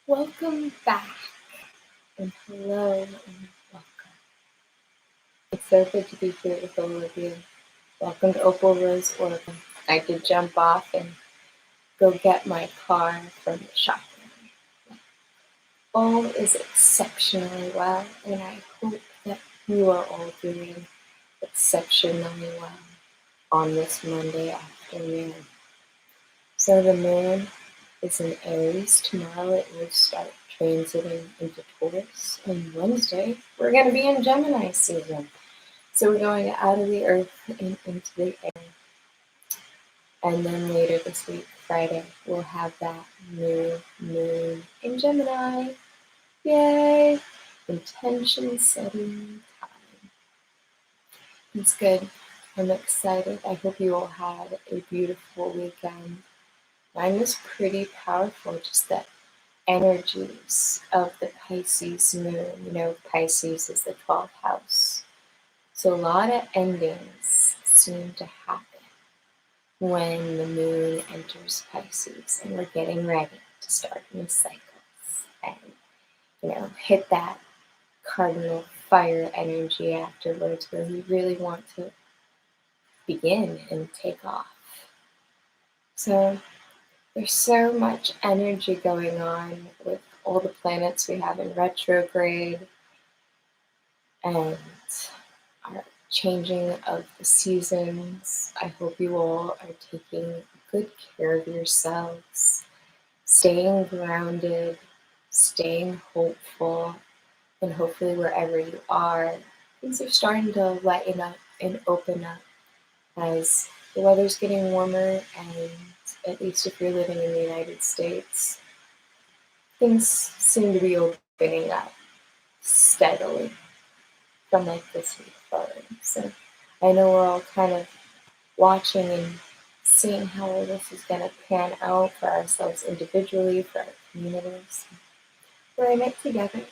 Welcome back, and hello, and welcome. It's so good to be here with all of you. Welcome to Opal Rose Oracle. I did jump off and go get my car from the shop. All is exceptionally well, and I hope that you are all doing exceptionally well on this Monday afternoon. So the moon is in Aries. Tomorrow it will start transiting into Taurus. And Wednesday, we're going to be in Gemini season. So we're going out of the earth and into the air. And then later this week, Friday, we'll have that new moon in Gemini. Yay! Intention setting time. It's good. I'm excited. I hope you all had a beautiful weekend. Mine was pretty powerful, just the energies of the Pisces moon. Pisces is the 12th house. So a lot of endings seem to happen when the moon enters Pisces, and we're getting ready to start new cycles and, hit that cardinal fire energy afterwards where we really want to begin and take off. So there's so much energy going on with all the planets we have in retrograde and our changing of the seasons. I hope you all are taking good care of yourselves, staying grounded, staying hopeful, and hopefully wherever you are, things are starting to lighten up and open up as the weather's getting warmer, and at least if you're living in the United States, things seem to be opening up steadily from like this week forward. So I know we're all kind of watching and seeing how all this is going to pan out for ourselves individually, for our communities. We're in it together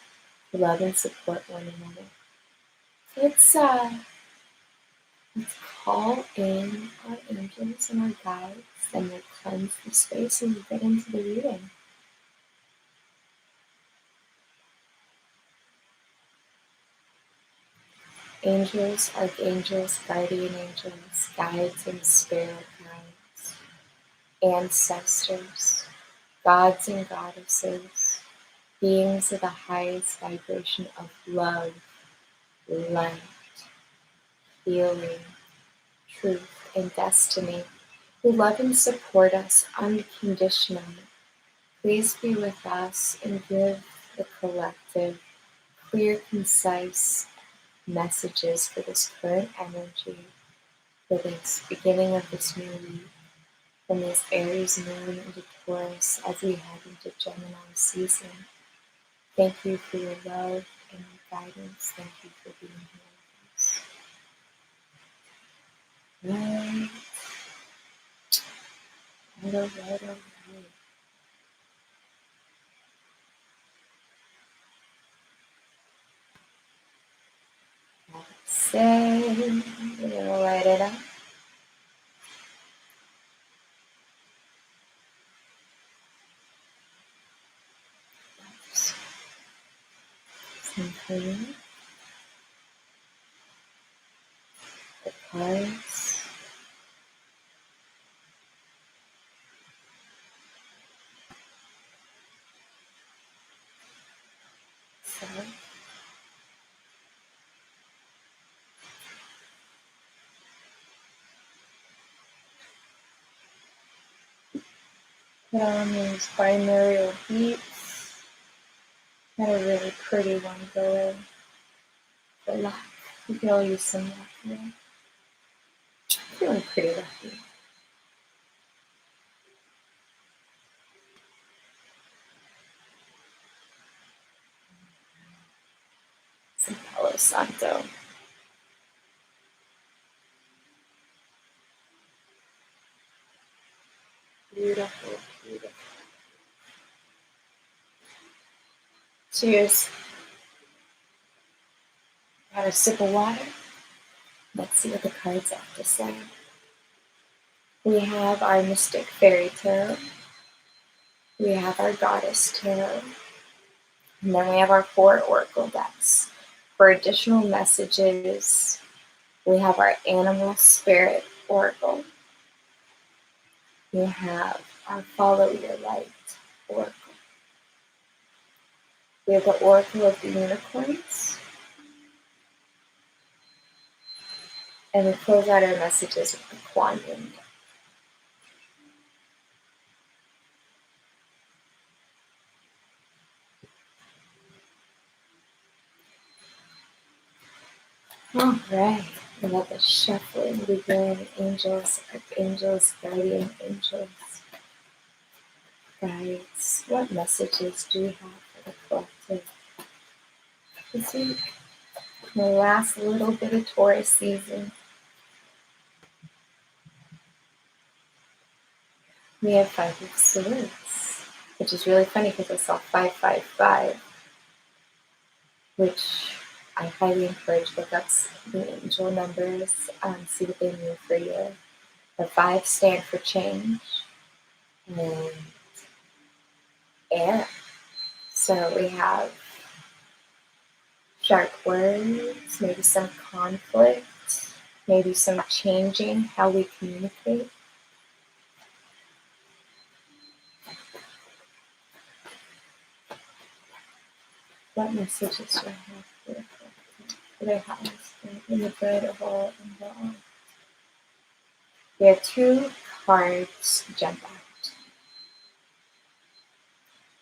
to love and support one another. So let's call in our angels and our guides, and we'll cleanse the space and we'll get into the reading. Angels, archangels, guardian angels, guides and spirit guides, ancestors, gods and goddesses, beings of the highest vibration of love, light, healing, truth, and destiny, who love and support us unconditionally. Please be with us and give the collective clear, concise messages for this current energy, for this beginning of this new week, from this Aries moon into Taurus as we head into Gemini season. Thank you for your love and your guidance. Thank you for being here with us. Right. Say, we're gonna light it up. Some for you. The cards. So, put on these binaural beats. Had a really pretty one going. The luck. We could all use some luck here. Feeling pretty lucky. Some Palo Santo. Beautiful, beautiful. Cheers. Got a sip of water. Let's see what the cards have to say. We have our Mystic Fairy Tarot. We have our Goddess Tarot. And then we have our 4 oracle decks. For additional messages, we have our animal spirit oracle. We have our follow your light oracle. We have the oracle of the unicorns. And we close out our messages with the quantum. All right. We let the shuffling begin. Angels, archangels, guardian angels, guides. What messages do we have for the collective this week? The last little bit of Taurus season. We have 5 of Swords, which is really funny because I saw 555, which I highly encourage to look up the angel numbers, see what they mean for you. The 5 stand for change and air. So we have sharp words, maybe some conflict, maybe some changing how we communicate. What messages do I have for their highest in the good of all and the all? We have 2 cards jump out.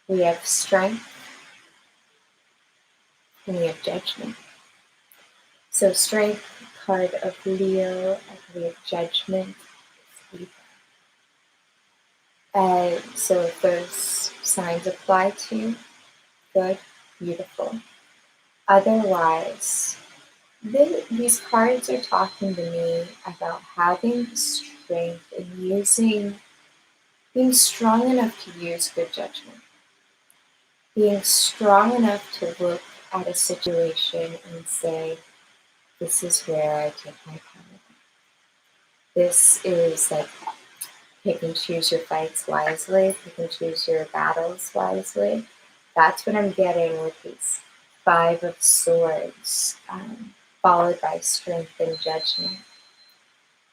We have strength and we have judgment. So strength, card of Leo, and we have judgment. And so if those signs apply to you, good, beautiful. Otherwise, these cards are talking to me about having strength and being strong enough to use good judgment. Being strong enough to look at a situation and say, this is where I take my power. This is like pick and choose your fights wisely, pick and choose your battles wisely. That's what I'm getting with these 5 of Swords, followed by strength and judgment.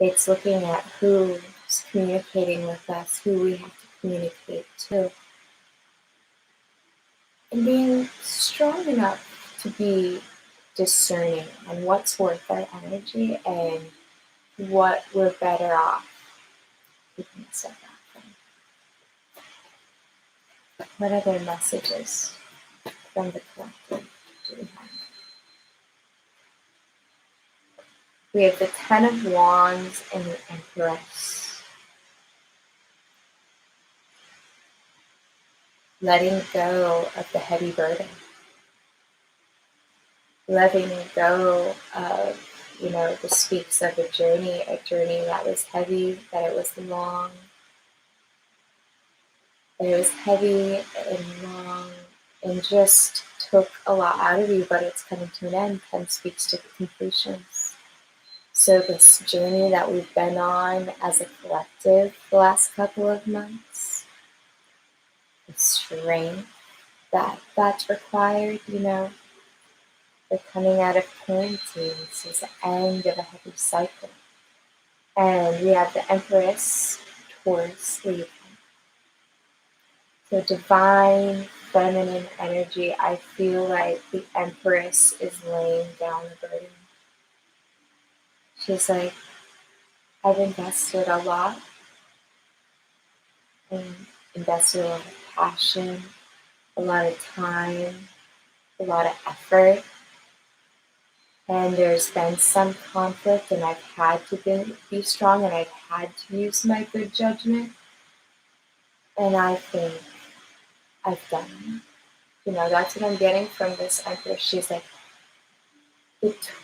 It's looking at who's communicating with us, who we have to communicate to, and being strong enough to be discerning on what's worth our energy and what we're better off keeping a step back from. What other messages from the collective do we have? We have the 10 of Wands and the Empress. Letting go of the heavy burden. Letting go of, this speaks of a journey that was heavy, that it was long, that it was heavy and long, and just took a lot out of you, but it's coming to an end. 10 speaks to the completions. So this journey that we've been on as a collective the last couple of months, the strength that's required, we're coming out of quarantine. This is the end of a heavy cycle. And we have the Empress, Taurus, Libra. So divine feminine energy, I feel like the Empress is laying down the burden. She's like, I've invested a lot and invested a lot of passion, a lot of time, a lot of effort. And there's been some conflict and I've had to be strong and I've had to use my good judgment. And I think I've done it. That's what I'm getting from this Empress. She's like,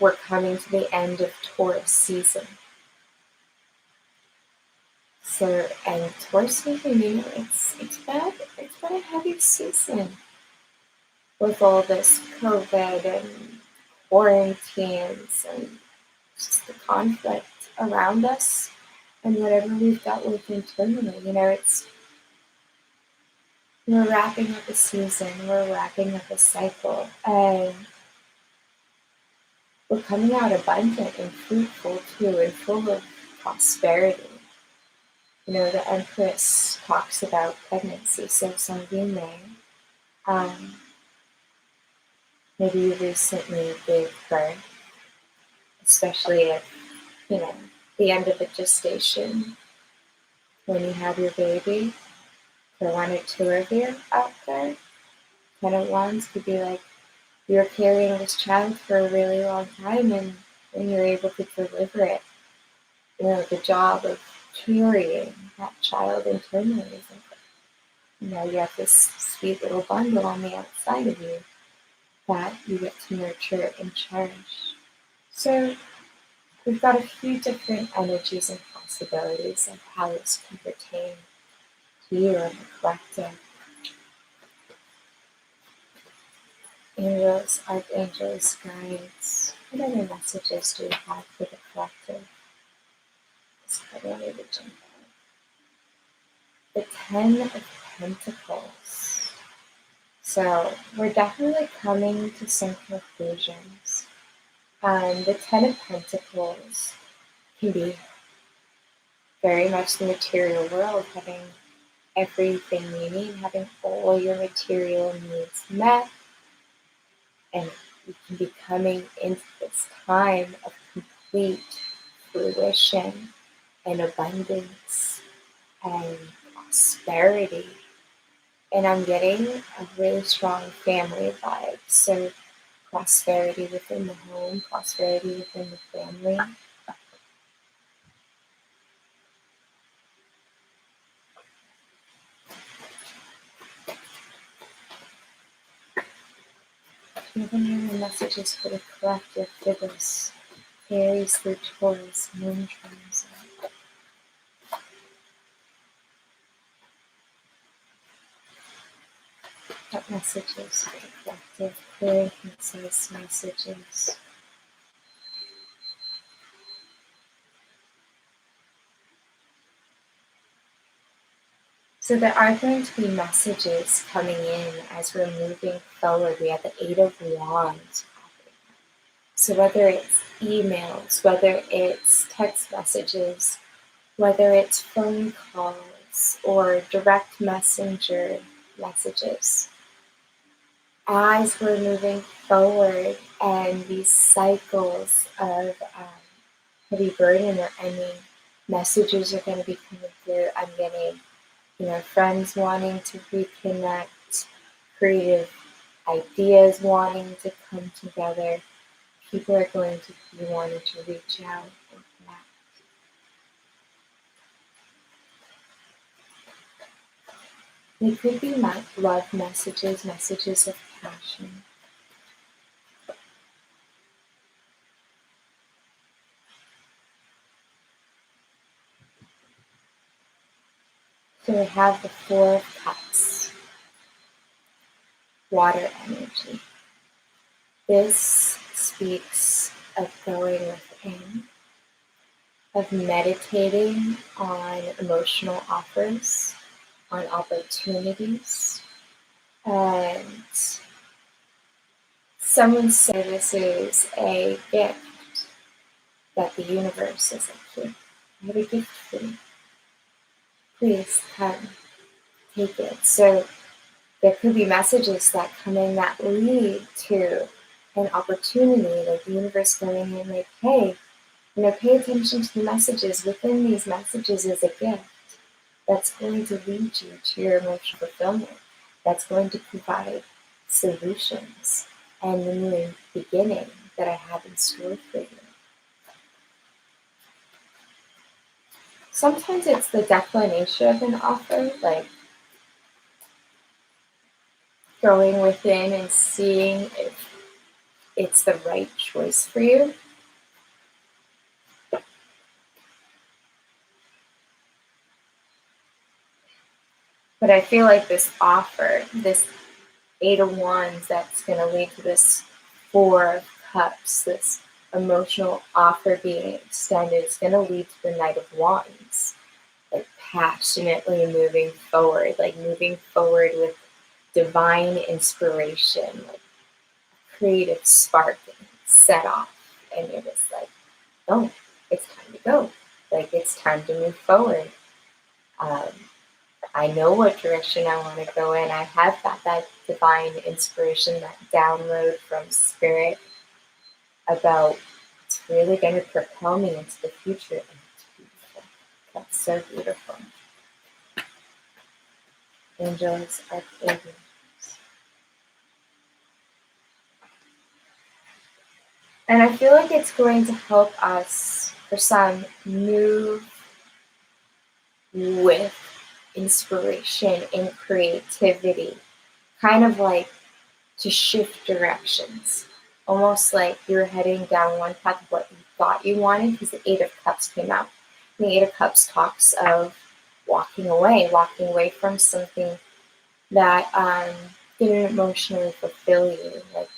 we're coming to the end of Taurus season. So, and Taurus season, it's been a heavy season with all this COVID and quarantines and just the conflict around us and whatever we've dealt with internally. We're wrapping up a season, we're wrapping up a cycle, and we're coming out abundant and fruitful too, and full of prosperity. The Empress talks about pregnancy, so some of you may. Maybe you recently gave birth, especially at, the end of a gestation, when you have your baby. For one or two of you out there, kind of ones could be like, you're carrying this child for a really long time, and when you're able to deliver it, the job of carrying that child internally is like, you have this sweet little bundle on the outside of you that you get to nurture and cherish. So we've got a few different energies and possibilities of how this can pertain to you and the collective. Angels, archangels, guides, what other messages do we have for the collective? This card really to jump out. The 10 of Pentacles. So we're definitely coming to some conclusions. The 10 of Pentacles can be very much the material world, having everything you need, having all your material needs met, and you can be coming into this time of complete fruition and abundance and prosperity. And I'm getting a really strong family vibe. So prosperity within the home, prosperity within the family. Even here the messages for the collective for this Aries through Taurus moon transit. What messages for the collective? Clear and concise messages. So there are going to be messages coming in as we're moving forward. We have the 8 of Wands. So whether it's emails, whether it's text messages, whether it's phone calls or direct messenger messages, as we're moving forward and these cycles of heavy burden or any messages are going to be coming through, I'm getting friends wanting to reconnect, creative ideas wanting to come together. People are going to be wanting to reach out and connect. They could be love messages, messages of passion. So we have the 4 of Cups, water energy. This speaks of going within, of meditating on emotional offers, on opportunities. And someone said this is a gift that the universe is like, here, I have a gift for you. Please come, take it. So there could be messages that come in that lead to an opportunity, like the universe going in like, hey, pay attention to the messages. Within these messages is a gift that's going to lead you to your emotional fulfillment, that's going to provide solutions and the new beginning that I have in store for you. Sometimes it's the declination of an offer, like going within and seeing if it's the right choice for you. But I feel like this offer, this 8 of Wands that's going to lead to this 4 of Cups, this emotional offer being extended, is going to lead to the Knight of Wands. Like passionately moving forward, like moving forward with divine inspiration, like creative spark set off, and you're just like, oh, it's time to go. Like, it's time to move forward. Um, I know what direction I want to go in. I have got that divine inspiration, that download from spirit about it's really going to propel me into the future. And it's beautiful. That's so beautiful. Angels, archangels. And I feel like it's going to help us, for some, move with inspiration and creativity, kind of like to shift directions. Almost like you're heading down one path of what you thought you wanted, because the Eight of Cups came out. And the Eight of Cups talks of walking away from something that didn't emotionally fulfill you. Like,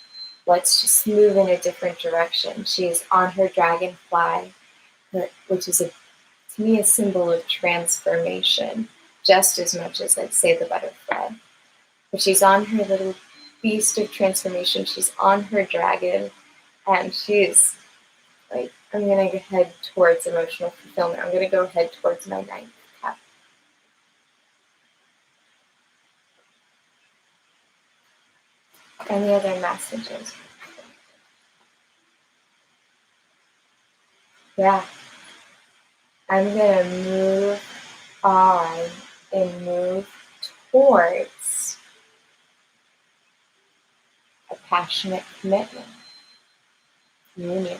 let's just move in a different direction. She's on her dragonfly, which is to me a symbol of transformation, just as much as, like, say, the butterfly. But she's on her little beast of transformation. She's on her dragon, and she's like, I'm going to head towards emotional fulfillment. I'm going to go head towards my ninth cup. Any other messages? Yeah. I'm going to move on and move towards a passionate commitment, union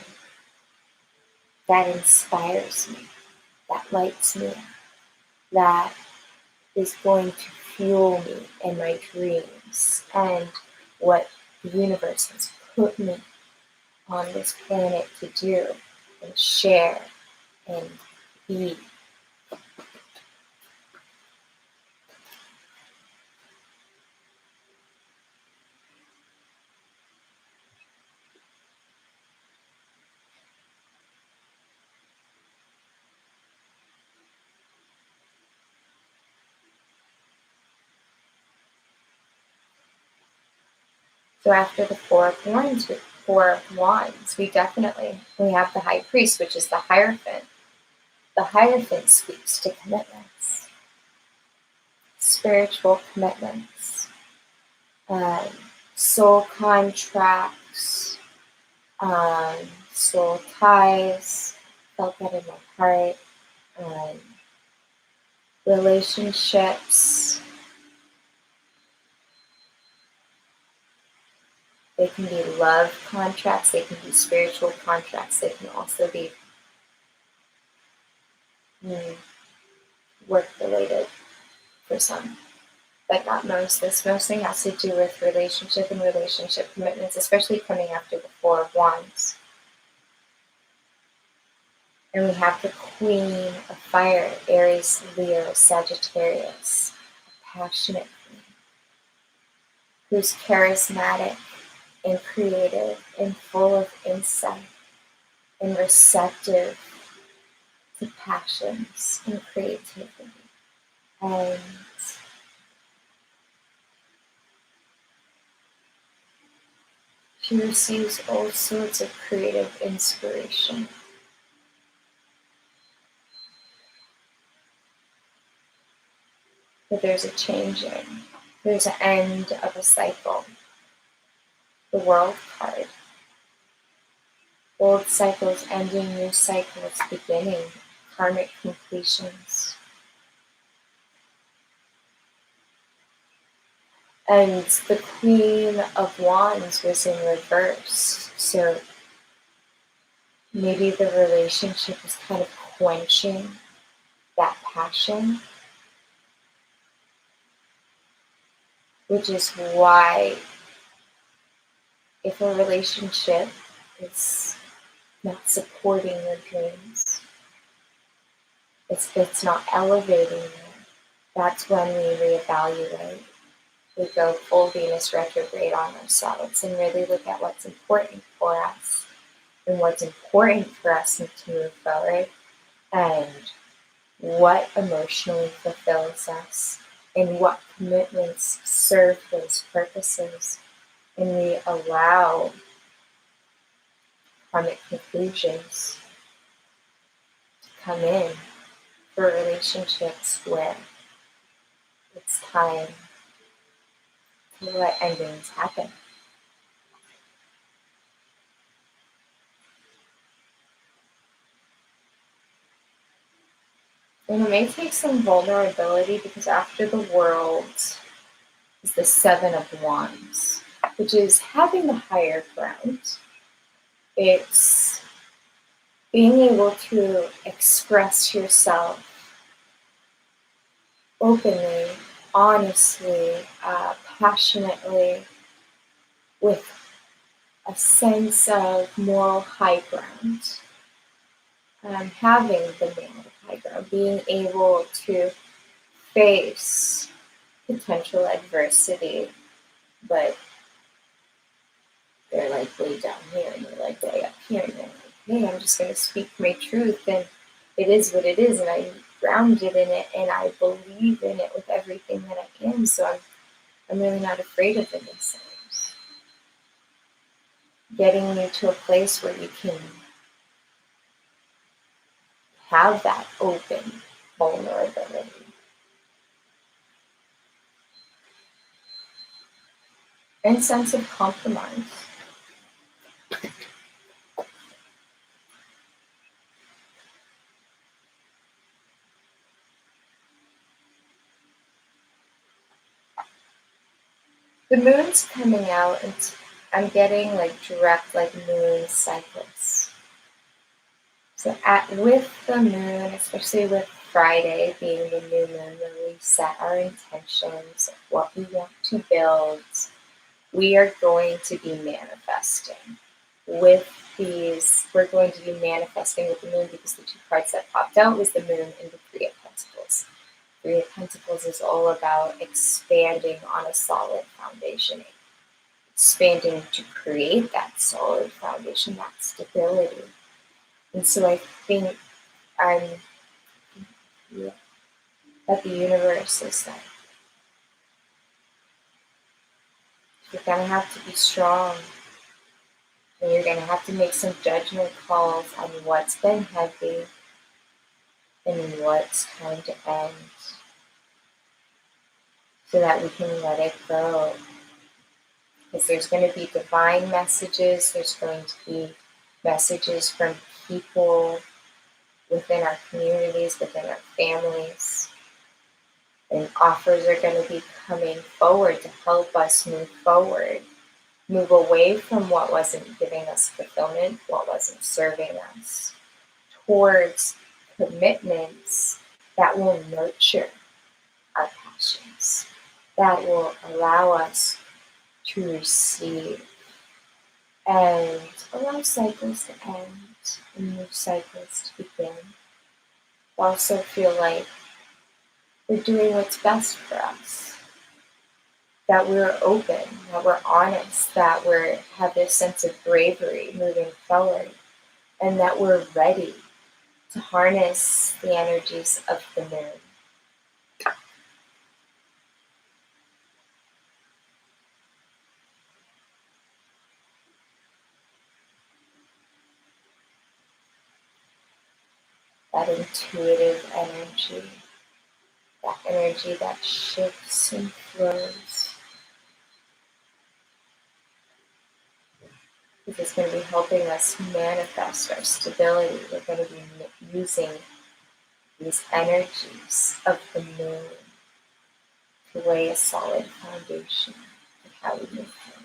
that inspires me, that lights me up, that is going to fuel me in my dreams and what the universe has put me on this planet to do and share and be. So after the Four of Wands, we have the High Priest, which is the Hierophant. The Hierophant speaks to commitments, spiritual commitments, soul contracts, soul ties. Felt that in my heart. Relationships. They can be love contracts, they can be spiritual contracts, they can also be work related for some, but not most. This mostly has to do with relationship and relationship commitments, especially coming after the Four of Wands. And we have the Queen of Fire, Aries, Leo, Sagittarius, a passionate queen, who's charismatic and creative and full of insight and receptive to passions and creativity. And she receives all sorts of creative inspiration. But there's a changing, there's an end of a cycle. The World card. Old cycles ending, new cycles beginning, karmic completions. And the Queen of Wands was in reverse. So maybe the relationship was kind of quenching that passion. Which is why if a relationship is not supporting your dreams, it's not elevating you, that's when we reevaluate. We go full Venus retrograde on ourselves and really look at what's important for us and what's important for us to move forward. And what emotionally fulfills us, and what commitments serve those purposes. And we allow karmic conclusions to come in for relationships where it's time to let endings happen. And it may take some vulnerability, because after the world is the Seven of Wands, which is having the higher ground. It's being able to express yourself openly, honestly, passionately, with a sense of moral high ground. Having the moral high ground, being able to face potential adversity, but they're like way down here and you're like way up here, and they're like, hey, I'm just going to speak my truth, and it is what it is, and I'm grounded in it, and I believe in it with everything that I am, so I'm really not afraid of the naysayers. Getting you to a place where you can have that open vulnerability. And sense of compromise. The moon's coming out, and I'm getting like direct like moon cycles. So with the moon, especially with Friday being the new moon, where we set our intentions of what we want to build, we are going to be manifesting. With these, we're going to be manifesting with the moon, because the two cards that popped out was the moon and the Three of Pentacles. Three of Pentacles is all about expanding on a solid foundation, expanding to create that solid foundation, that stability. And so I think that the universe is like, you're going to have to be strong, and you're going to have to make some judgment calls on what's been heavy and what's time to end, so that we can let it go. Because there's going to be divine messages, there's going to be messages from people within our communities, within our families, and offers are going to be coming forward to help us move forward, move away from what wasn't giving us fulfillment, what wasn't serving us, towards commitments that will nurture our passions, that will allow us to receive and allow cycles to end and new cycles to begin. Also feel like we're doing what's best for us, that we're open, that we're honest, that we have this sense of bravery moving forward, and that we're ready to harness the energies of the moon. That intuitive energy, that energy that shifts and flows. This is going to be helping us manifest our stability. We're going to be using these energies of the moon to lay a solid foundation of how we move forward.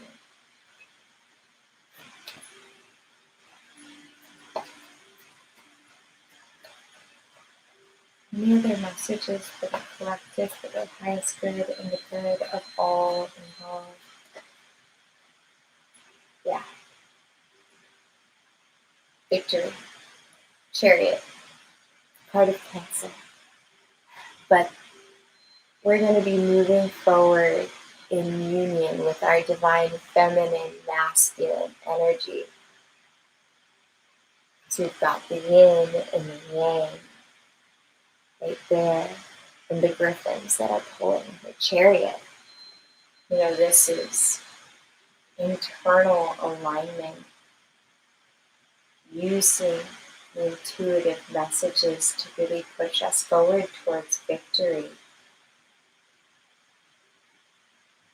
Any other messages for the collective, for the highest good and the good of all involved? Yeah. Victory. Chariot. Card of Cancer. But we're going to be moving forward in union with our divine feminine, masculine energy. So we've got the yin and the yang. right there, and the griffins that are pulling her chariot. This is internal alignment, using the intuitive messages to really push us forward towards victory.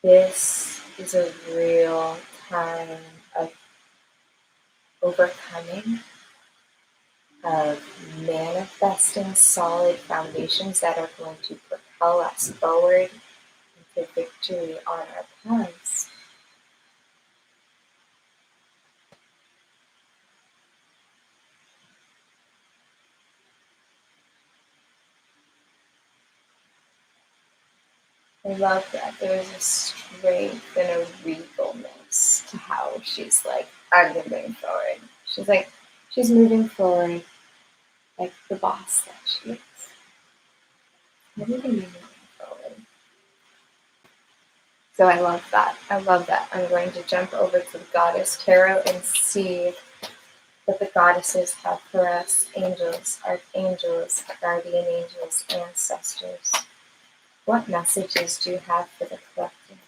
This is a real time of overcoming, of manifesting solid foundations that are going to propel us forward into victory on our paths. I love that there's a strength and a regalness to how she's like, I'm moving forward. She's moving forward like the boss that she is. Everything moving forward. So I love that. I love that. I'm going to jump over to the Goddess Tarot and see what the goddesses have for us. Angels, archangels, guardian angels, ancestors. What messages do you have for the collective?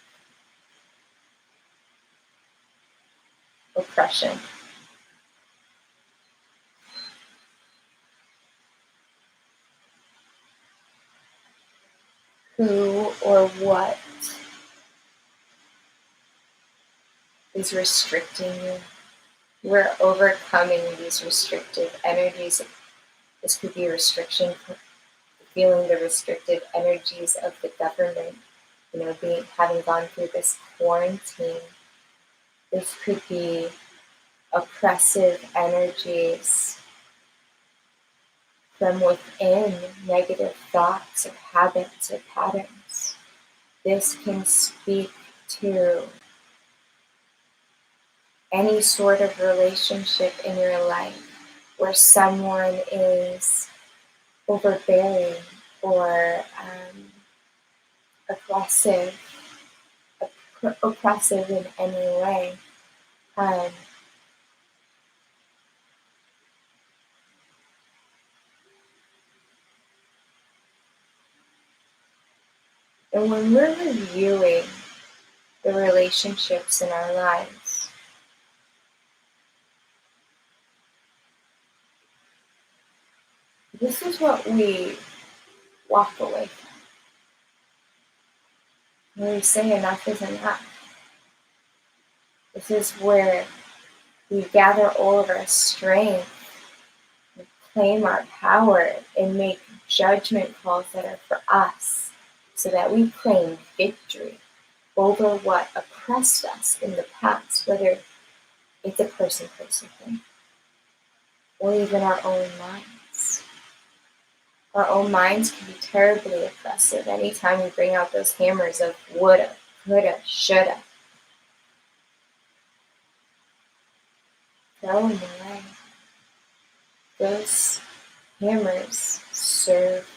Oppression. Who or what is restricting you? We're overcoming these restrictive energies. This could be restriction, feeling the restrictive energies of the government, having gone through this quarantine. This could be oppressive energies from within, negative thoughts or habits or patterns. This can speak to any sort of relationship in your life where someone is overbearing or aggressive, oppressive in any way. And when we're reviewing the relationships in our lives, this is what we walk away from. When we say enough is enough, this is where we gather all of our strength, and claim our power, and make judgment calls that are for us, so that we claim victory over what oppressed us in the past, whether it's a person thing, or even our own minds. Our own minds can be terribly oppressive anytime we bring out those hammers of woulda, coulda, shoulda. Throw them away. Those hammers serve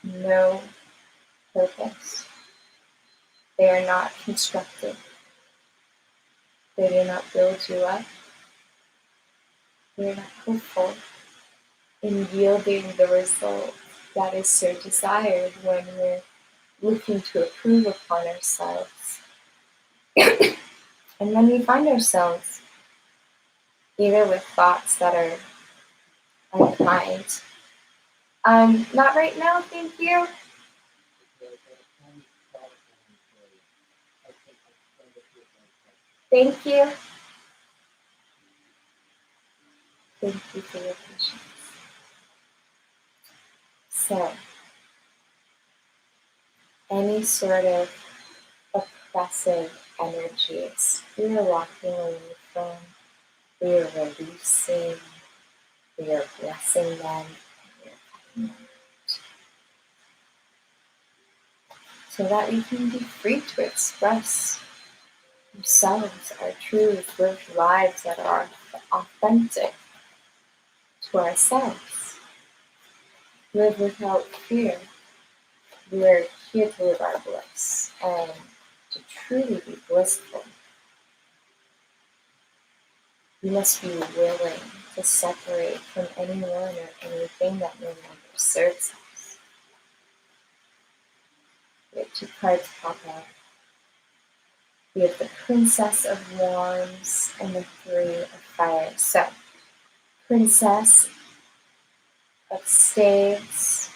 no purpose. They are not constructive. They do not build you up. They are not helpful in yielding the result that is so desired when we're looking to improve upon ourselves. And when we find ourselves either with thoughts that are unkind, not right now, thank you. Thank you. Thank you for your patience. So, any sort of oppressive energies we are walking away from, we are releasing, we are blessing them, we are cutting them out, so that we can be free to express ourselves, our truth, live lives that are authentic to ourselves. Live without fear. We are here to live our bliss and to truly be blissful. We must be willing to separate from anyone or anything that no longer serves us. We have 2 cards pop out. We have the Princess of Wands and the 3 of Fire. So, Princess of Staves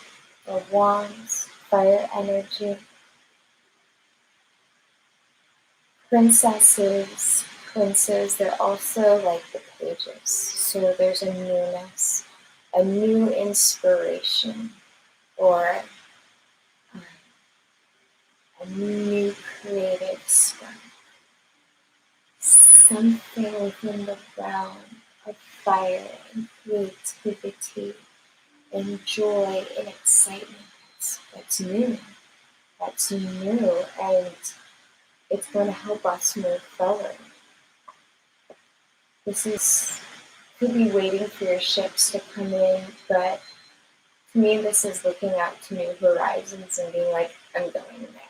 or Wands, fire energy. Princesses, princes, they're also like the pages. So there's a newness, a new inspiration, or a new creative spark. Something within the realm of fire and creativity and joy and excitement. That's new. That's new, and it's going to help us move forward. This is, could be waiting for your ships to come in, but to me, this is looking out to new horizons and being like, I'm going there.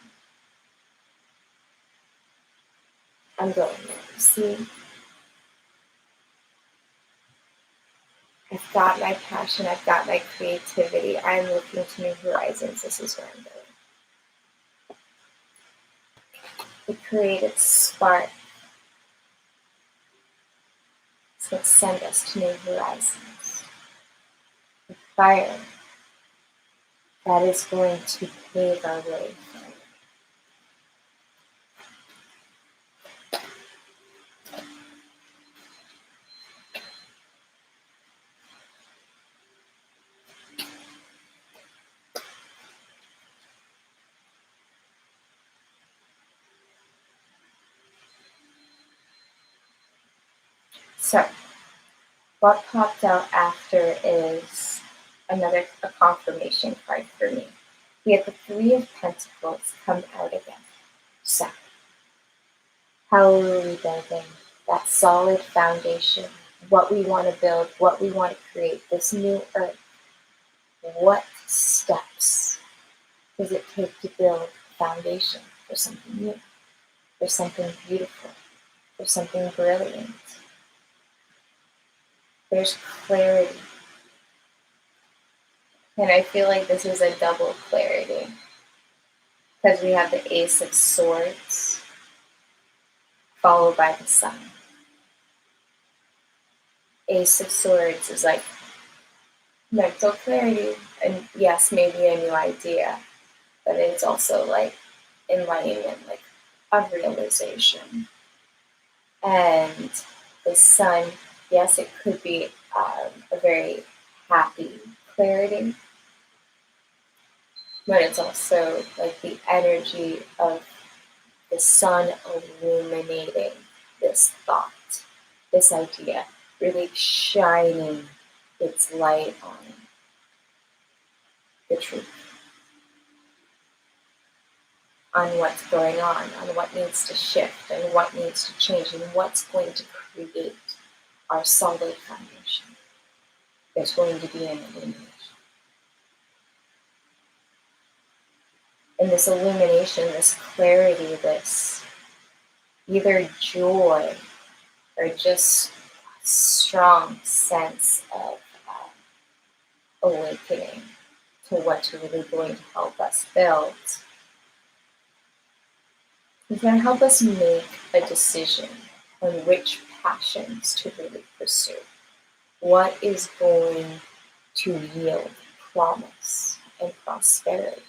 I'm going there. See? I've got my passion, I've got my creativity, I'm looking to new horizons, this is where I'm going. The creative spark is what send us to new horizons. The fire that is going to pave our way forward. So, what popped out after is a confirmation card for me. We have the 3 of Pentacles come out again. So, how are we building that solid foundation? What we want to build, what we want to create, this new earth. What steps does it take to build a foundation for something new, for something beautiful, for something brilliant? There's clarity. And I feel like this is a double clarity because we have the Ace of Swords followed by the Sun. Ace of Swords is like mental clarity, and yes, maybe a new idea, but it's also like enlightenment, like a realization. And the Sun, yes, it could be a very happy clarity, but it's also like the energy of the Sun illuminating this thought, this idea, really shining its light on the truth, on what's going on what needs to shift, and what needs to change, and what's going to create our solid foundation. There's going to be an illumination. And this illumination, this clarity, this either joy or just a strong sense of awakening to what's really going to help us build. It's going to help us make a decision on which passions to really pursue. What is going to yield promise and prosperity.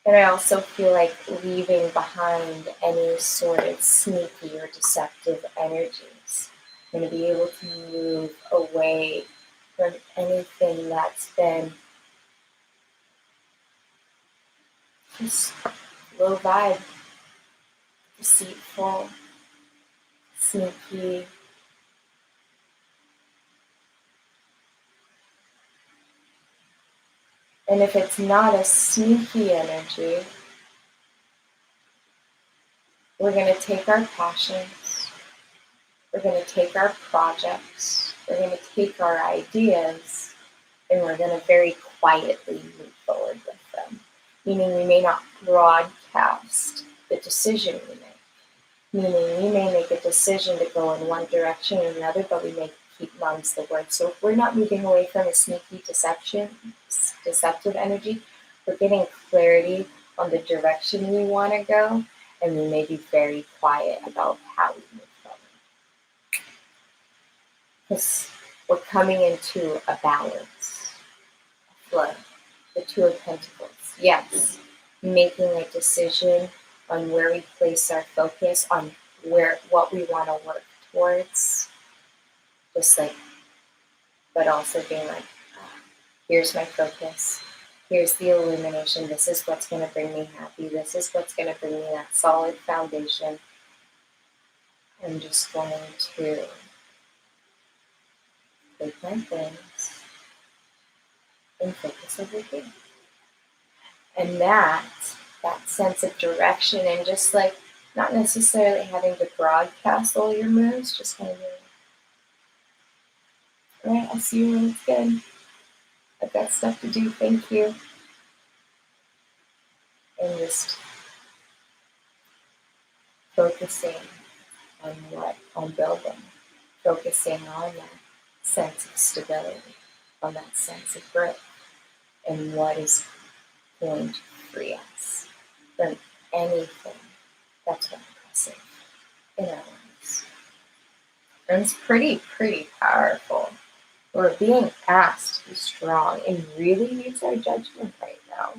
And I also feel like leaving behind any sort of sneaky or deceptive energies. I'm going to be able to move away from anything that's been just low vibe, deceitful, sneaky. And if it's not a sneaky energy, we're going to take our passions, we're going to take our projects, we're going to take our ideas, and we're going to very quietly move forward with them. Meaning we may not broadcast the decision we make. Meaning we may make a decision to go in one direction or another, but we may keep mum's the word. So if we're not moving away from a sneaky deceptive energy, we're getting clarity on the direction we want to go, and we may be very quiet about how we move forward. Because we're coming into a balance, a flow, the Two of Pentacles. Yes, making a decision on where we place our focus, on what we want to work towards, just like, but also being like, here's my focus, here's the illumination, this is what's going to bring me happy, this is what's going to bring me that solid foundation. I'm just going to take my things and focus over here. And that sense of direction, and just like not necessarily having to broadcast all your moves, just kind of being like, all right, I'll see you when it's good. I've got stuff to do, thank you. And just focusing on building, focusing on that sense of stability, on that sense of growth, and what is going to free us from anything that's oppressive in our lives. And it's pretty powerful. We're being asked to be strong and really use our judgment right now.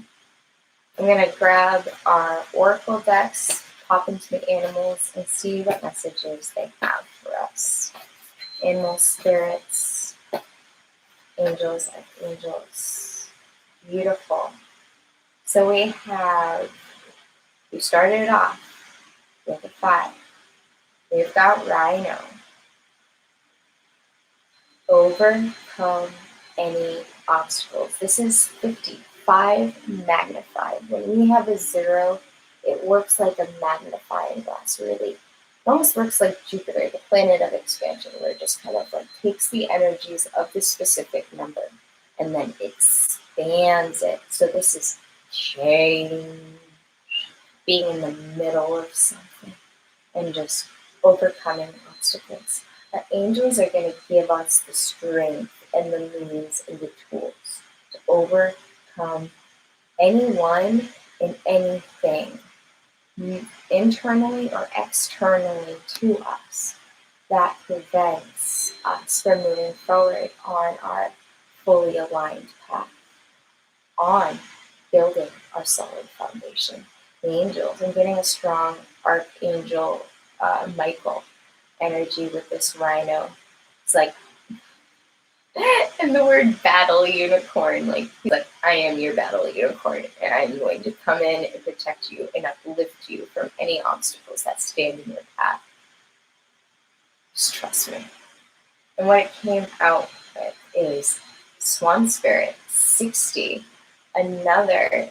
I'm going to grab our oracle decks, pop into the animals, and see what messages they have for us. Animal spirits, angels, archangels. Beautiful. So we started off with a 5. We've got Rhino. Overcome any obstacles. This is 55 magnified. When we have a 0, it works like a magnifying glass, really. It almost works like Jupiter, the planet of expansion, where it just kind of like takes the energies of the specific number and then expands it. So this is change, being in the middle of something and just overcoming obstacles. Our angels are going to give us the strength and the means and the tools to overcome anyone and anything, internally or externally to us, that prevents us from moving forward on our fully aligned path, on building our solid foundation. The angels, I'm getting a strong Archangel Michael energy with this Rhino. It's like, and the word battle unicorn, like I am your battle unicorn, and I'm going to come in and protect you and uplift you from any obstacles that stand in your path. Just trust me. And what it came out with is Swan Spirit 60, another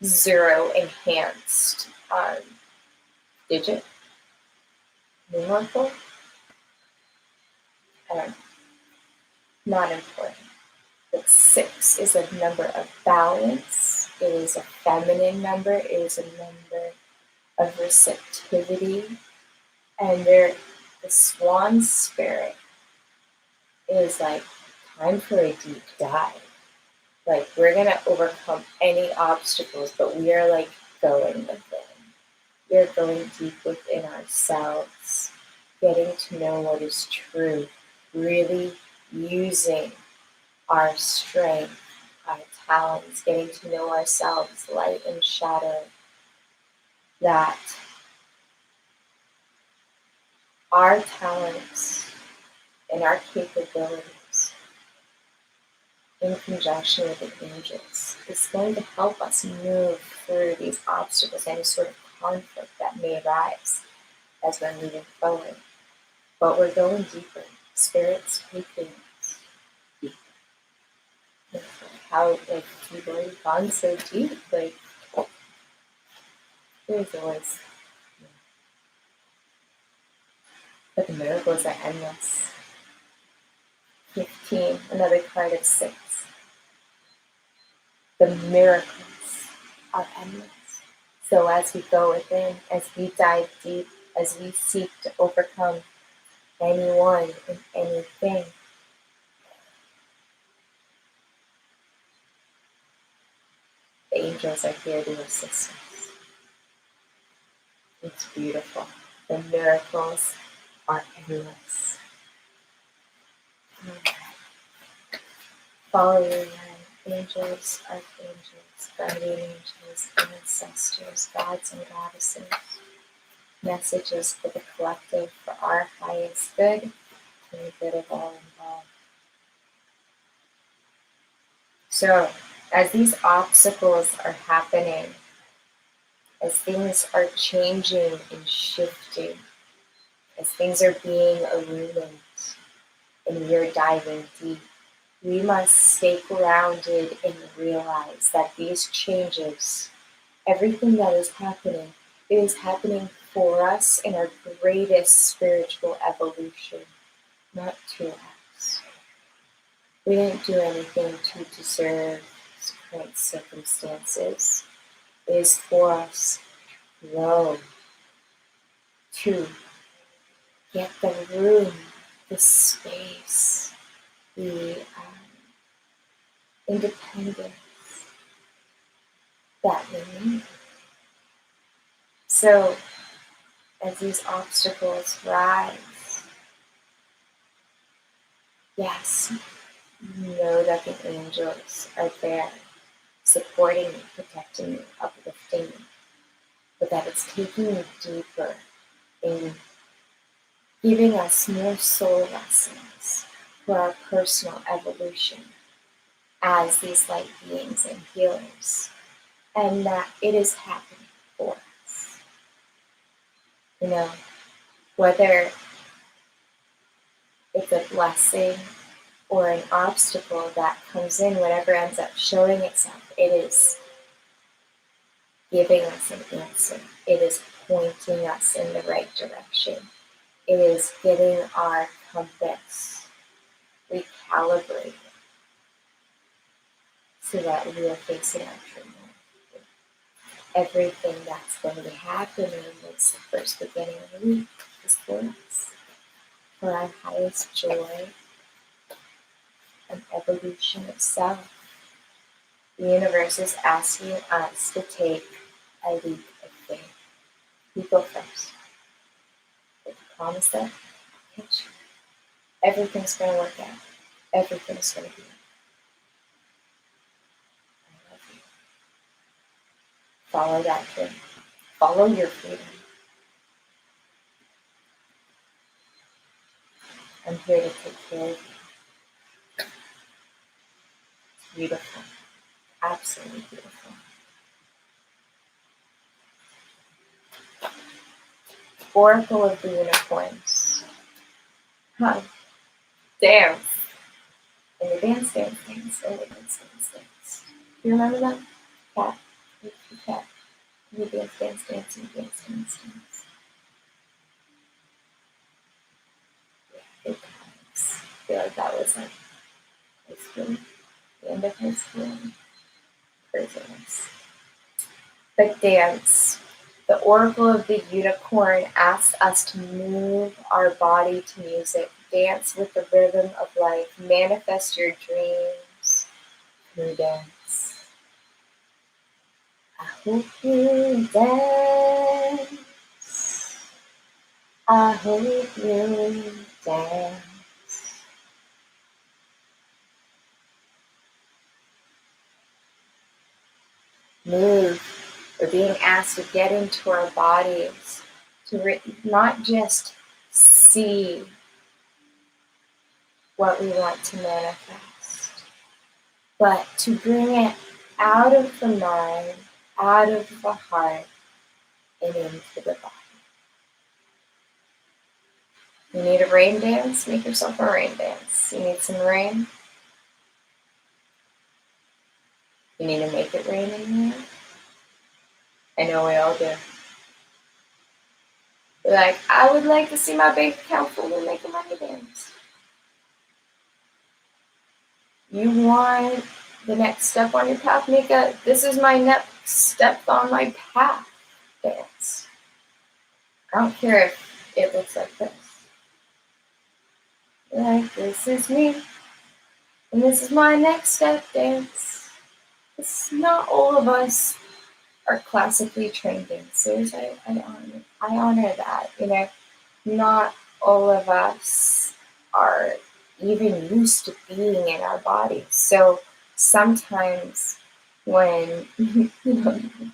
0 enhanced digit, numerical. I don't know. Not important. But 6 is a number of balance. It is a feminine number. It is a number of receptivity. And the Swan Spirit is like time for a deep dive. Like, we're going to overcome any obstacles, but we are like going within. We are going deep within ourselves, getting to know what is true, really using our strength, our talents, getting to know ourselves, light and shadow, that our talents and our capabilities in conjunction with the angels is going to help us move through these obstacles, any sort of conflict that may arise as we're moving forward. But we're going deeper. Spirit's taking us deeper. How, like, we've already gone so deep, like, there's always, but the miracles are endless. 15, another card of 6. The miracles are endless. So as we go within, as we dive deep, as we seek to overcome anyone and anything. The angels are here to assist us. It's beautiful. The miracles are endless. Follow your light. Angels, archangels, guardian angels, ancestors, gods and goddesses. Messages for the collective, for our highest good, and the good of all involved. So, as these obstacles are happening, as things are changing and shifting, as things are being illumined, and we are diving deep, we must stay grounded and realize that these changes, everything that is happening, it is happening for us in our greatest spiritual evolution, not to us. We didn't do anything to deserve current circumstances. It is for us to grow, to get the room, the space, the independence that we need. So, as these obstacles rise, yes, know that the angels are there, supporting you, protecting you, uplifting you, but that it's taking you deeper in giving us more soul lessons for our personal evolution as these light beings and healers, and that it is happening for us. You know, whether it's a blessing or an obstacle that comes in, whatever ends up showing itself, it is giving us an answer. It is pointing us in the right direction. It is getting our compass recalibrated so that we are facing our true north. Everything that's going to happen in this first beginning of the week is for us, for our highest joy and evolution of self. The universe is asking us to take a leap of faith. You go first. If you promise that, I'll catch you. Everything's going to work out. Everything's going to be. I love you. Follow that dream. Follow your freedom. I'm here to take care of you. It's beautiful. Absolutely beautiful. Oracle of the Unicorns. Huh. Dance. And the dance. And the dance. You remember that? Cat. Cat. And the dance. And the dance. Yeah, good times. I feel like that was like high school. The end of high school. Craziness. But dance. The Oracle of the Unicorn asks us to move our body to music, dance with the rhythm of life, manifest your dreams through dance. I hope you dance. I hope you dance. Move. We're being asked to get into our bodies, to not just see what we want to manifest, but to bring it out of the mind, out of the heart, and into the body. You need a rain dance? Make yourself a rain dance. You need some rain? You need to make it rain in here? I know we all do. We're like, I would like to see my bank account full and make a money dance. You want the next step on your path? This is my next step on my path dance. I don't care if it looks like this. Like, this is me, and this is my next step dance. It's not all of us are classically trained dancers. I honor that. Not all of us are even used to being in our bodies. So sometimes when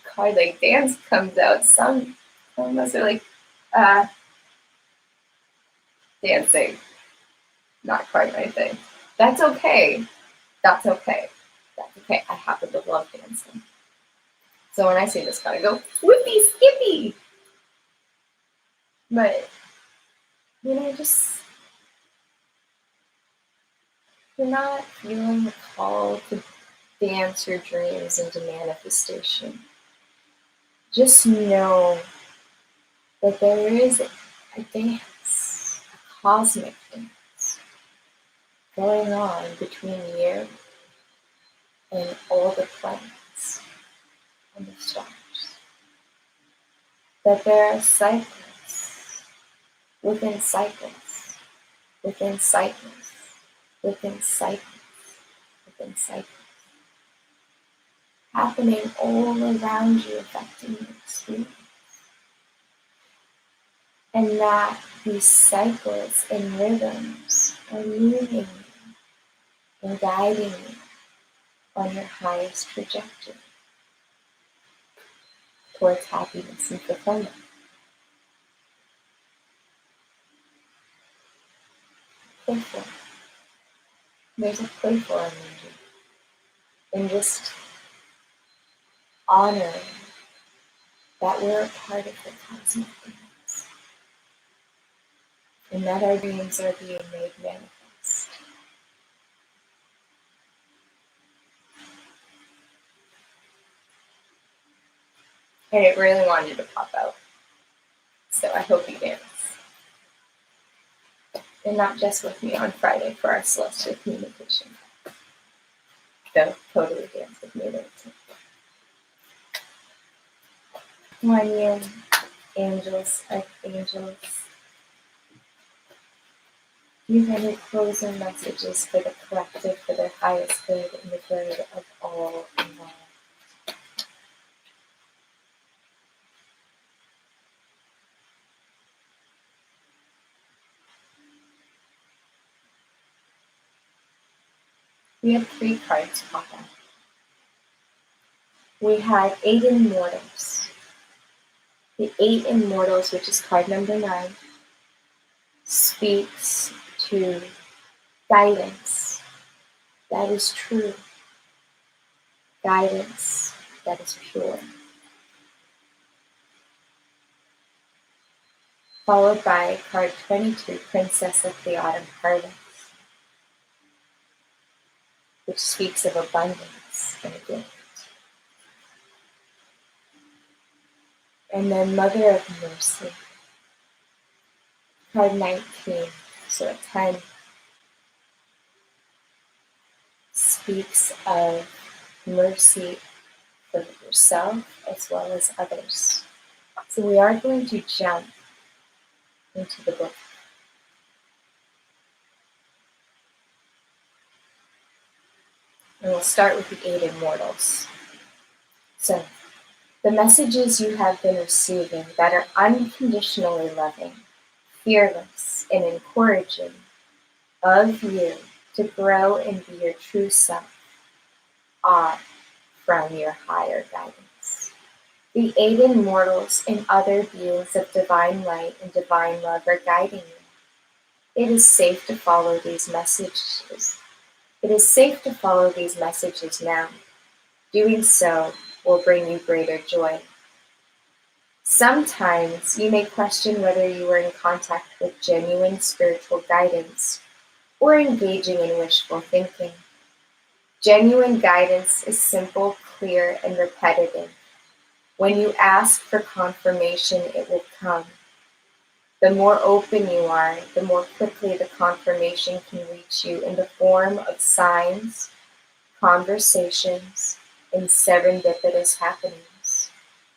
card like dance comes out, some of us are like, dancing, not quite my thing. That's okay. That's okay. That's okay. I happen to love dancing. So when I see this card, I go, whippy skippy. But just you're not feeling the call to dance your dreams into manifestation. Just know that there is a dance, a cosmic dance, going on between you and all the planets and the stars. That there are cycles within cycles, within cycles, within cycles, within cycles, happening all around you, affecting your experience. And that these cycles and rhythms are moving you and guiding you on your highest trajectory towards happiness and fulfillment. Playful. There's a playful energy in just honoring that we're a part of the cosmic dance and that our dreams are being made manifest. And it really wanted to pop out. So I hope you dance. And not just with me on Friday for our celestial communication. Though totally dance with me there too. One year, angels, archangels. You have any closing messages for the collective, for their highest good and the good of all involved. We have 3 cards pop out. We had 8 Immortals. The 8 Immortals, which is card number 9, speaks to guidance that is true, guidance that is pure. Followed by card 22, Princess of the Autumn Harvest, which speaks of abundance and a gift. And then Mother of Mercy, card 19, so a 10, speaks of mercy for yourself as well as others. So we are going to jump into the book. And we'll start with the 8 Immortals. So, the messages you have been receiving that are unconditionally loving, fearless, and encouraging of you to grow and be your true self are from your higher guidance. The 8 Immortals and other beings of divine light and divine love are guiding you. It is safe to follow these messages. It is safe to follow these messages now. Doing so will bring you greater joy. Sometimes you may question whether you are in contact with genuine spiritual guidance or engaging in wishful thinking. Genuine guidance is simple, clear, and repetitive. When you ask for confirmation, it will come. The more open you are, the more quickly the confirmation can reach you in the form of signs, conversations, and serendipitous happenings.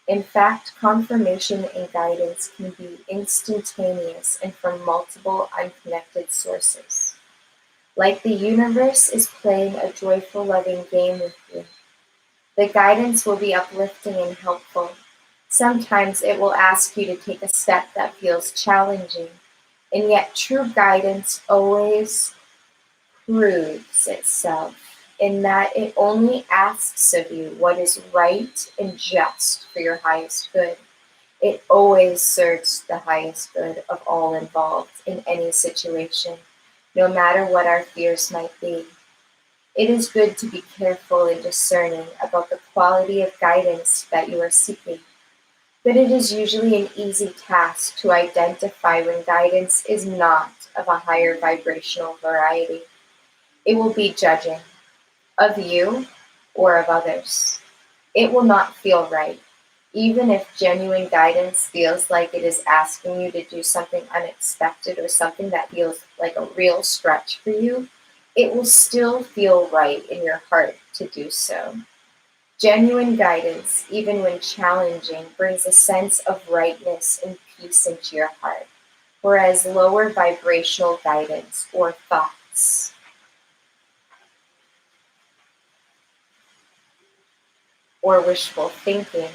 In fact, confirmation and guidance can be instantaneous and from multiple unconnected sources. like the universe is playing a joyful, loving game with you. The guidance will be uplifting and helpful. Sometimes it will ask you to take a step that feels challenging, and yet true guidance always proves itself in that it only asks of you what is right and just for your highest good. It always serves the highest good of all involved in any situation, no matter what our fears might be. It is good to be careful and discerning about the quality of guidance that you are seeking, but it is usually an easy task to identify when guidance is not of a higher vibrational variety. It will be judging of you or of others. It will not feel right. Even if genuine guidance feels like it is asking you to do something unexpected or something that feels like a real stretch for you, it will still feel right in your heart to do so. Genuine guidance, even when challenging, brings a sense of rightness and peace into your heart, whereas lower vibrational guidance or thoughts or wishful thinking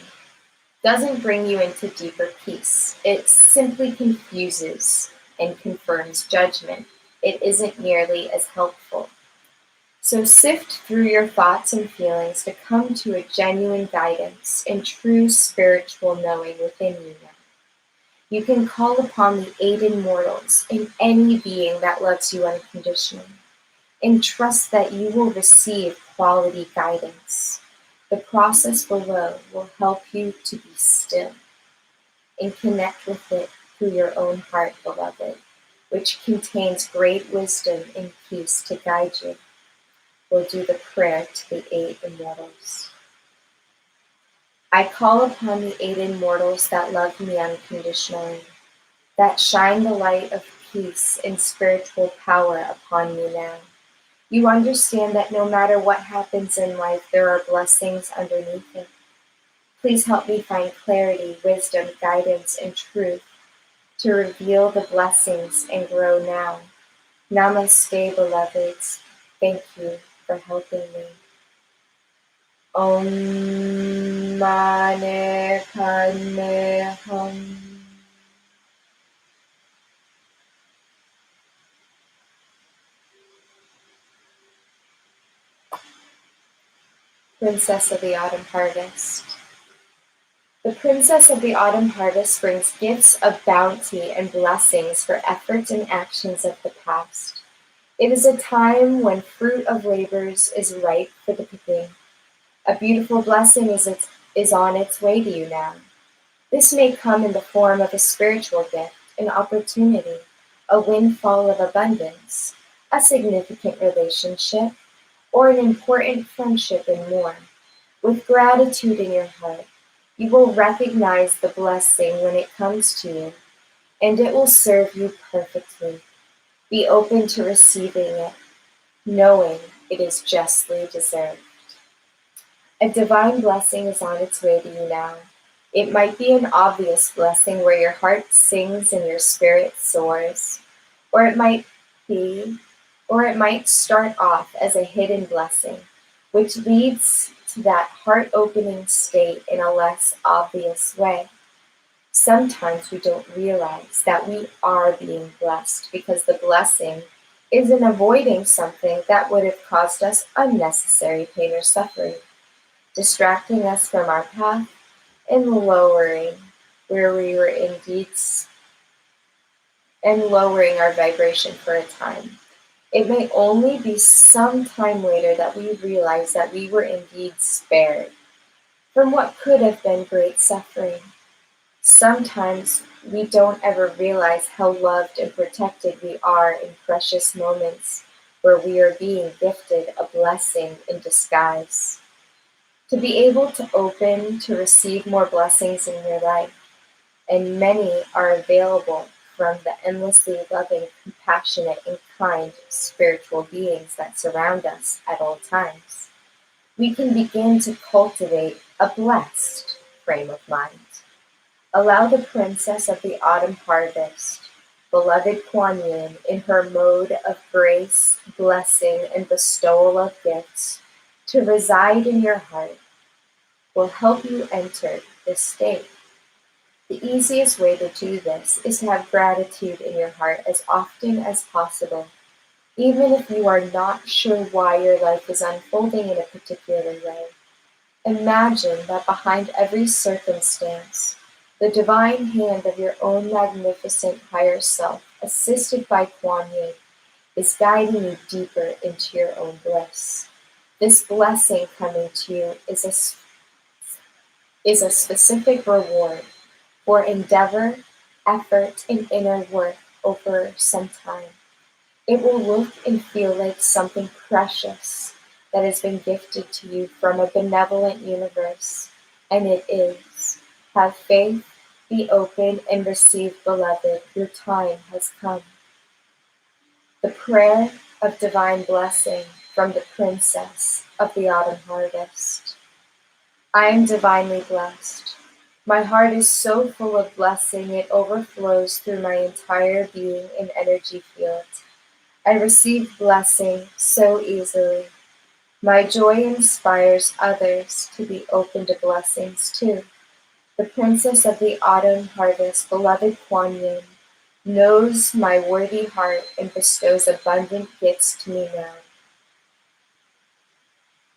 doesn't bring you into deeper peace. It simply confuses and confirms judgment. It isn't nearly as helpful. So sift through your thoughts and feelings to come to a genuine guidance and true spiritual knowing within you now. You can call upon the aided mortals and any being that loves you unconditionally, and trust that you will receive quality guidance. The process below will help you to be still and connect with it through your own heart, beloved, which contains great wisdom and peace to guide you. We'll do the prayer to the eight immortals. I call upon the eight immortals that love me unconditionally, that shine the light of peace and spiritual power upon me now. You understand that no matter what happens in life, there are blessings underneath it. Please help me find clarity, wisdom, guidance, and truth to reveal the blessings and grow now. Namaste, beloveds. Thank you for helping me. Om Mane Padme Hum. Princess of the Autumn Harvest. The Princess of the Autumn Harvest brings gifts of bounty and blessings for efforts and actions of the past. It is a time when fruit of labors is ripe for the picking. A beautiful blessing is on its way to you now. This may come in the form of a spiritual gift, an opportunity, a windfall of abundance, a significant relationship, or an important friendship and more. With gratitude in your heart, you will recognize the blessing when it comes to you, and it will serve you perfectly. Be open to receiving it, knowing it is justly deserved. A divine blessing is on its way to you now. It might be an obvious blessing where your heart sings and your spirit soars, or it might be, or it might start off as a hidden blessing, which leads to that heart-opening state in a less obvious way. Sometimes we don't realize that we are being blessed because the blessing is in avoiding something that would have caused us unnecessary pain or suffering, distracting us from our path and lowering where we were indeed and lowering our vibration for a time. It may only be some time later that we realize that we were indeed spared from what could have been great suffering. Sometimes we don't ever realize how loved and protected we are in precious moments where we are being gifted a blessing in disguise. To be able to open to receive more blessings in your life, and many are available from the endlessly loving, compassionate, and kind spiritual beings that surround us at all times. We can begin to cultivate a blessed frame of mind. Allow the Princess of the Autumn Harvest, beloved Kuan Yin, in her mode of grace, blessing and bestowal of gifts to reside in your heart will help you enter this state. The easiest way to do this is to have gratitude in your heart as often as possible, even if you are not sure why your life is unfolding in a particular way. Imagine that behind every circumstance, the divine hand of your own magnificent higher self, assisted by Kuan Yin, is guiding you deeper into your own bliss. This blessing coming to you is a specific reward for endeavor, effort, and inner work over some time. It will look and feel like something precious that has been gifted to you from a benevolent universe, and it is. Have faith, be open, and receive, beloved. Your time has come. The prayer of divine blessing from the Princess of the Autumn Harvest. I am divinely blessed. My heart is so full of blessing it overflows through my entire being and energy field. I receive blessing so easily. My joy inspires others to be open to blessings too. The Princess of the Autumn Harvest, beloved Kuan Yin, knows my worthy heart and bestows abundant gifts to me now.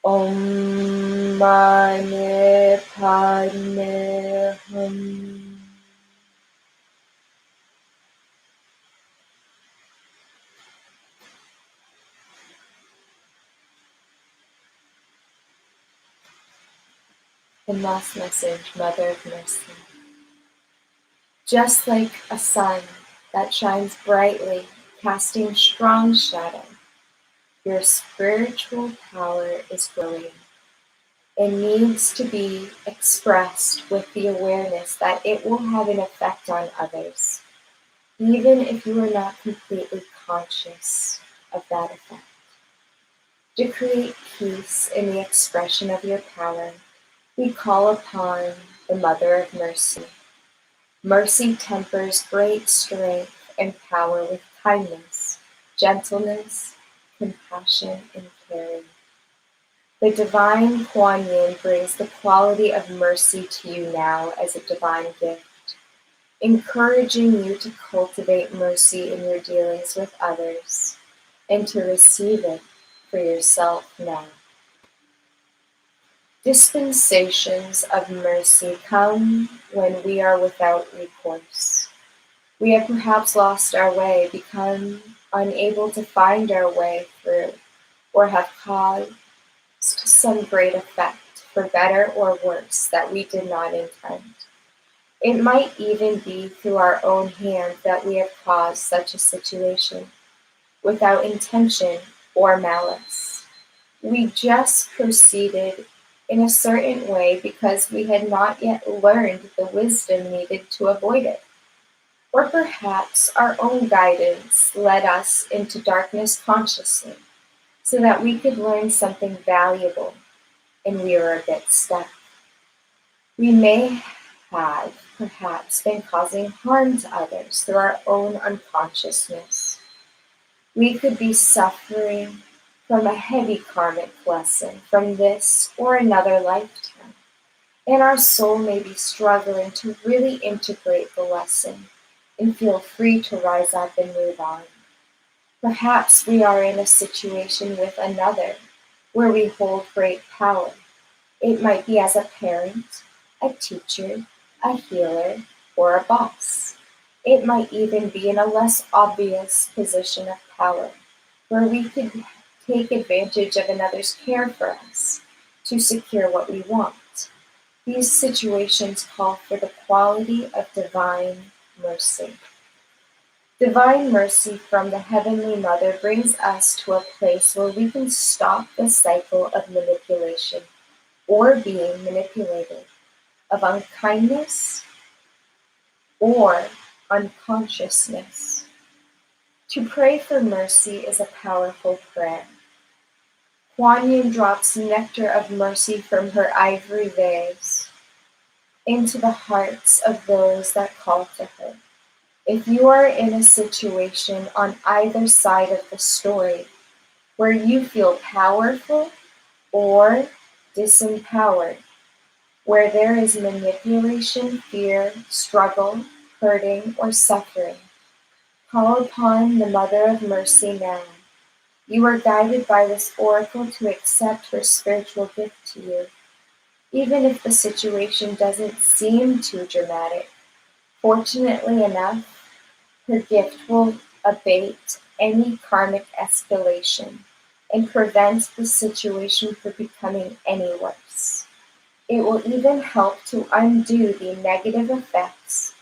Om Mani Padme Hum. And last message, Mother of Mercy. Just like a sun that shines brightly, casting strong shadow, your spiritual power is growing. It needs to be expressed with the awareness that it will have an effect on others, even if you are not completely conscious of that effect. To create peace in the expression of your power, we call upon the Mother of Mercy. Mercy tempers great strength and power with kindness, gentleness, compassion, and caring. The divine Kuan Yin brings the quality of mercy to you now as a divine gift, encouraging you to cultivate mercy in your dealings with others and to receive it for yourself now. Dispensations of mercy come when we are without recourse. We have perhaps lost our way, become unable to find our way through, or have caused some great effect, for better or worse, that we did not intend. It might even be through our own hand that we have caused such a situation, without intention or malice. We just proceeded in a certain way because we had not yet learned the wisdom needed to avoid it. Or perhaps our own guidance led us into darkness consciously, so that we could learn something valuable, and we were a bit stuck. We may have perhaps been causing harm to others through our own unconsciousness. We could be suffering from a heavy karmic lesson from this or another lifetime, and our soul may be struggling to really integrate the lesson and feel free to rise up and move on. Perhaps we are in a situation with another where we hold great power. It might be as a parent, a teacher, a healer, or a boss. It might even be in a less obvious position of power, where we could take advantage of another's care for us to secure what we want. These situations call for the quality of divine mercy. Divine mercy from the Heavenly Mother brings us to a place where we can stop the cycle of manipulation or being manipulated, of unkindness or unconsciousness. To pray for mercy is a powerful prayer. Kuan Yin drops nectar of mercy from her ivory vase into the hearts of those that call to her. If you are in a situation on either side of the story, where you feel powerful or disempowered, where there is manipulation, fear, struggle, hurting, or suffering. Call upon the Mother of Mercy now. You are guided by this oracle to accept her spiritual gift to you. Even if the situation doesn't seem too dramatic, fortunately enough, her gift will abate any karmic escalation and prevent the situation from becoming any worse. It will even help to undo the negative effects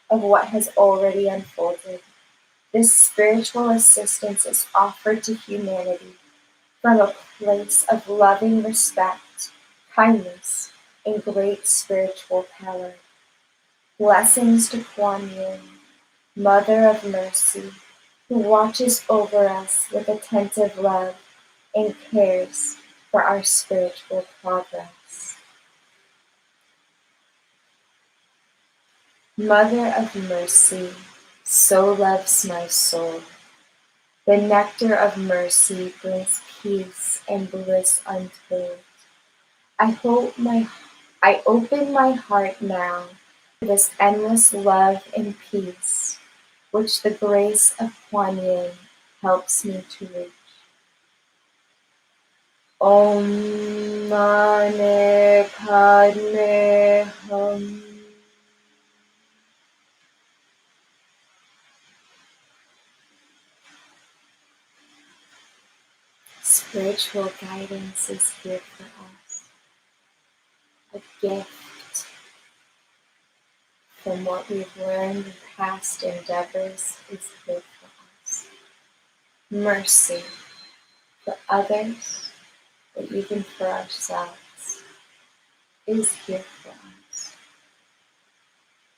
of what has already unfolded. This spiritual assistance is offered to humanity from a place of loving respect, kindness, and great spiritual power. Blessings to Kuan Yin, Mother of Mercy, who watches over us with attentive love and cares for our spiritual progress. Mother of Mercy, so loves my soul. The nectar of mercy brings peace and bliss untold. I open my heart now to this endless love and peace, which the grace of Kuan Yin helps me to reach. Om Mani Padme Hum. Spiritual guidance is here for us. A gift from what we've learned in past endeavors is here for us. Mercy for others, but even for ourselves, is here for us.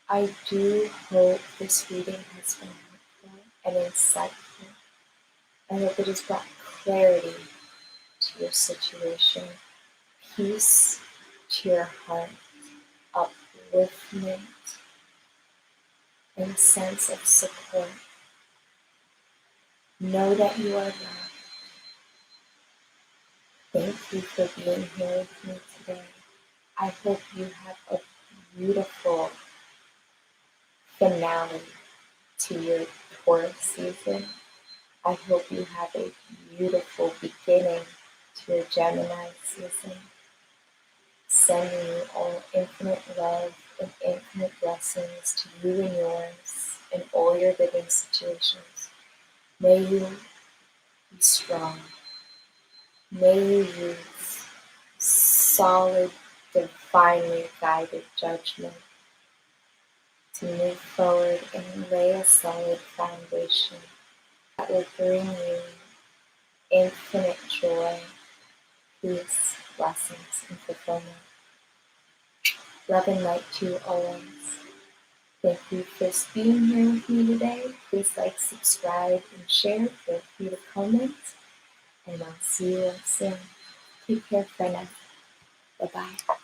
I do hope this reading has been helpful and insightful. I hope it has brought clarity to your situation, peace to your heart, upliftment, and a sense of support. Know that you are loved. Thank you for being here with me today. I hope you have a beautiful finale to your Taurus season. I hope you have a beautiful beginning to your Gemini season. Sending you all infinite love and infinite blessings to you and yours in all your living situations. May you be strong. May you use solid, divinely guided judgment to move forward and lay a solid foundation that will bring you infinite joy, peace, blessings, and fulfillment. Love and light to you always. Thank you for being here with me today. Please like, subscribe, and share. Feel free to comment. And I'll see you all soon. Take care, Freya. Bye-bye.